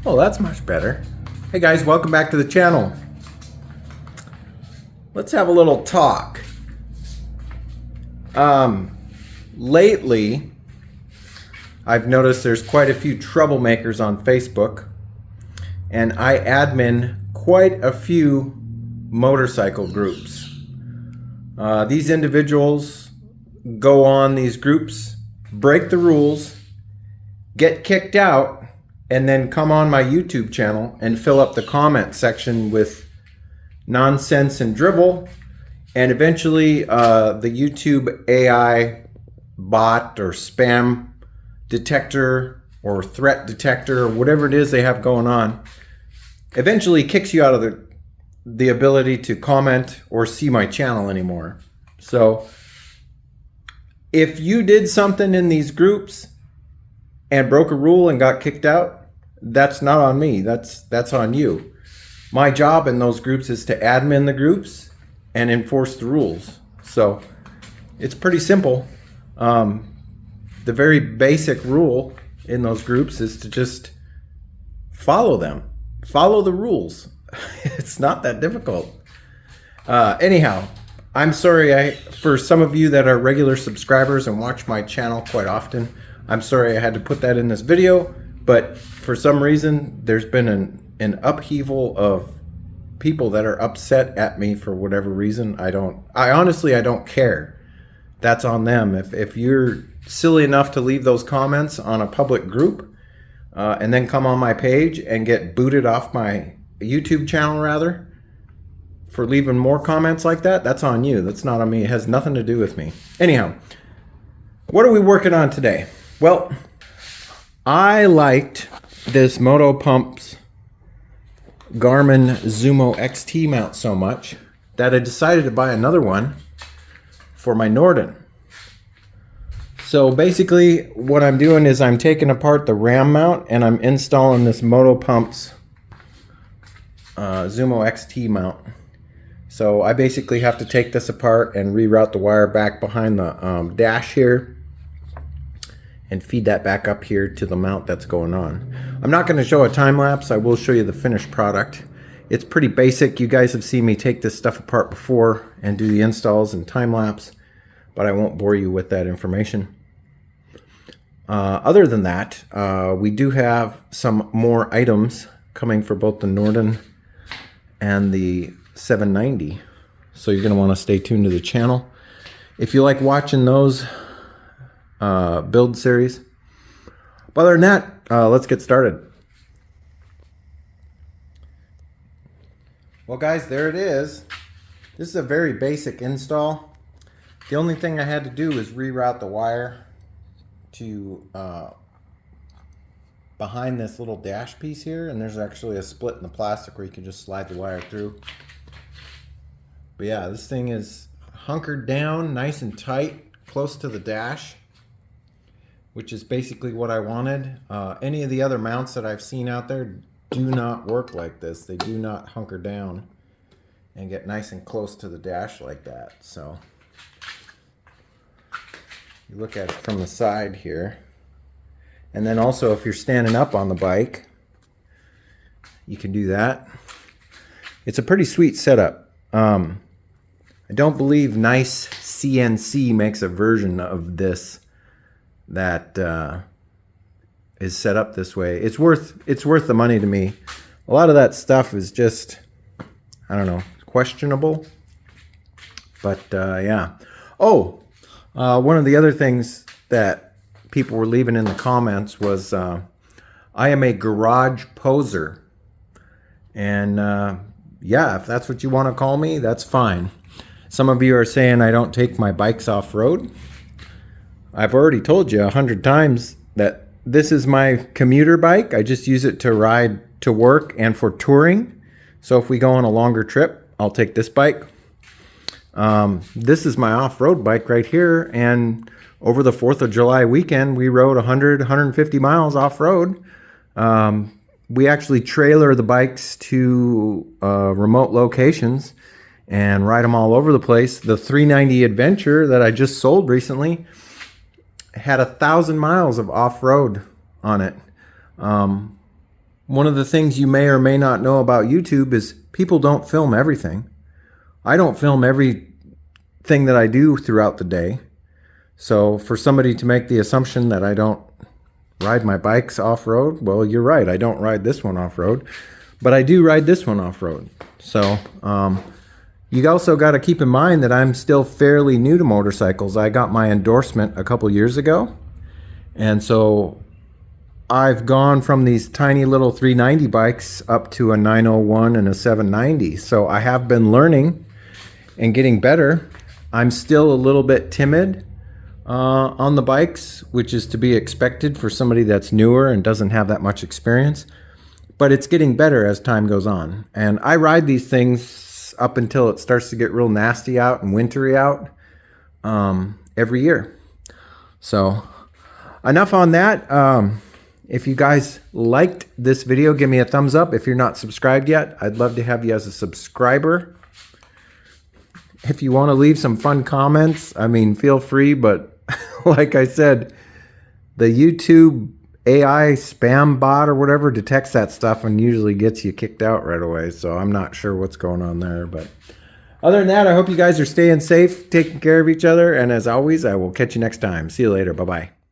Oh, that's much better. Hey guys, welcome back to the channel. Let's have a little talk. Lately, I've noticed there's quite a few troublemakers on Facebook, and I admin quite a few motorcycle groups. These individuals go on these groups, break the rules, get kicked out, and then come on my YouTube channel and fill up the comment section with nonsense and drivel. And eventually the YouTube AI bot or spam detector or threat detector or whatever it is they have going on eventually kicks you out of the ability to comment or see my channel anymore. So if you did something in these groups and broke a rule and got kicked out, that's not on me. That's on you. My job in those groups is to admin the groups and enforce the rules. So it's pretty simple. The very basic rule in those groups is to just follow them. Follow the rules. It's not that difficult. Anyhow, I'm sorry for some of you that are regular subscribers and watch my channel quite often. I'm sorry I had to put that in this video, but for some reason there's been an upheaval of people that are upset at me for whatever reason. I honestly don't care. That's on them. If you're silly enough to leave those comments on a public group and then come on my page and get booted off my YouTube channel rather for leaving more comments like that, that's on you. That's not on me. It has nothing to do with me. Anyhow, what are we working on today? Well, I liked this Motopumps Garmin Zumo XT mount so much that I decided to buy another one for my Norden. So basically what I'm doing is I'm taking apart the RAM mount and I'm installing this Motopumps Zumo XT mount. So I basically have to take this apart and reroute the wire back behind the dash here and feed that back up here to the mount that's going on. I'm not going to show a time lapse. I will show you the finished product. It's pretty basic. You guys have seen me take this stuff apart before and do the installs and time lapse, but I won't bore you with that information. Other than that, we do have some more items coming for both the Norden and the 790. So you're going to want to stay tuned to the channel. If you like watching those build series. But other than that, let's get started. Well guys, there it is. This is a very basic install. The only thing I had to do is reroute the wire to behind this little dash piece here, and there's actually a split in the plastic where you can just slide the wire through. But yeah, this thing is hunkered down nice and tight, close to the dash, which is basically what I wanted. Any of the other mounts that I've seen out there do not work like this. They do not hunker down and get nice and close to the dash like that. So you look at it from the side here. And then also if you're standing up on the bike, you can do that. It's a pretty sweet setup. I don't believe Nice CNC makes a version of this that is set up this way. It's worth the money to me. A lot of that stuff is just, I don't know, questionable. But yeah. Oh, one of the other things that people were leaving in the comments was I am a garage poser. And yeah, if that's what you want to call me, that's fine. Some of you are saying I don't take my bikes off-road. I've already told you 100 times that this is my commuter bike. I just use it to ride to work and for touring. So if we go on a longer trip, I'll take this bike. This is my off-road bike right here. And over the 4th of July weekend, we rode 100, 150 miles off-road. We actually trailer the bikes to remote locations and ride them all over the place. The 390 Adventure that I just sold recently had 1,000 miles of off-road on it. One of the things you may or may not know about YouTube is people don't film everything. I don't film everything that I do throughout the day. So for somebody to make the assumption that I don't ride my bikes off-road, well, you're right. I don't ride this one off-road, but I do ride this one off-road. So you also got to keep in mind that I'm still fairly new to motorcycles. I got my endorsement a couple years ago, and so I've gone from these tiny little 390 bikes up to a 901 and a 790. So I have been learning and getting better. I'm still a little bit timid on the bikes, which is to be expected for somebody that's newer and doesn't have that much experience. But it's getting better as time goes on. And I ride these things up until it starts to get real nasty out and wintry out every year. So enough on that. If you guys liked this video, give me a thumbs up. If you're not subscribed yet, I'd love to have you as a subscriber. If you want to leave some fun comments, I mean, feel free. But like I said, the YouTube AI spam bot or whatever detects that stuff and usually gets you kicked out right away. So I'm not sure what's going on there. But other than that, I hope you guys are staying safe, taking care of each other. And as always, I will catch you next time. See you later. Bye-bye.